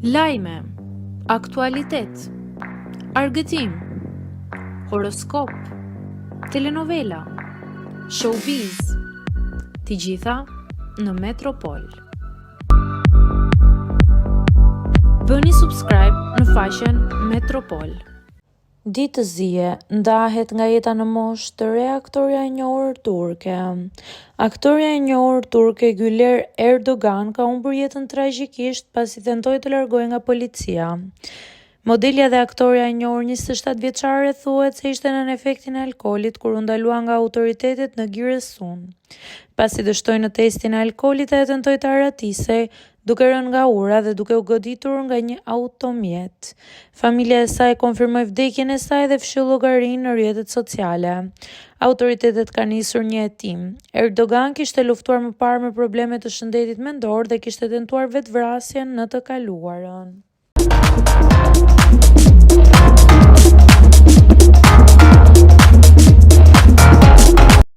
Lajme, aktualitet, argëtim, horoskop, telenovela, showbiz, të gjitha në Metropol. Bëni subscribe në faqen Metropol. Ditë të zije, ndahet nga jeta në moshë të re aktoreja e njohur turke. Aktoreja e njohur turke Güler Erdogan ka humbur jetën tragjikisht pasi tentoi të largohej nga policia. Modelja dhe aktoreja e njohur 27 vjeçare thuhet se ishte nën efektin e alkoolit kur u ndalua nga autoritetet në Giresun. Pasi dështoi në testin e alkoolit, ajo tentoi të aratisej, duke rënë nga ura dhe duke u goditur nga një automjet. Familja e saj konfirmoi vdekjen e saj dhe fshiu llogarinë në rrjetet sociale. Autoritetet kanë nisur një hetim. Erdogan kishte luftuar më parë me probleme të shëndetit mendor dhe kishte tentuar vetvrasjen në të kaluarën.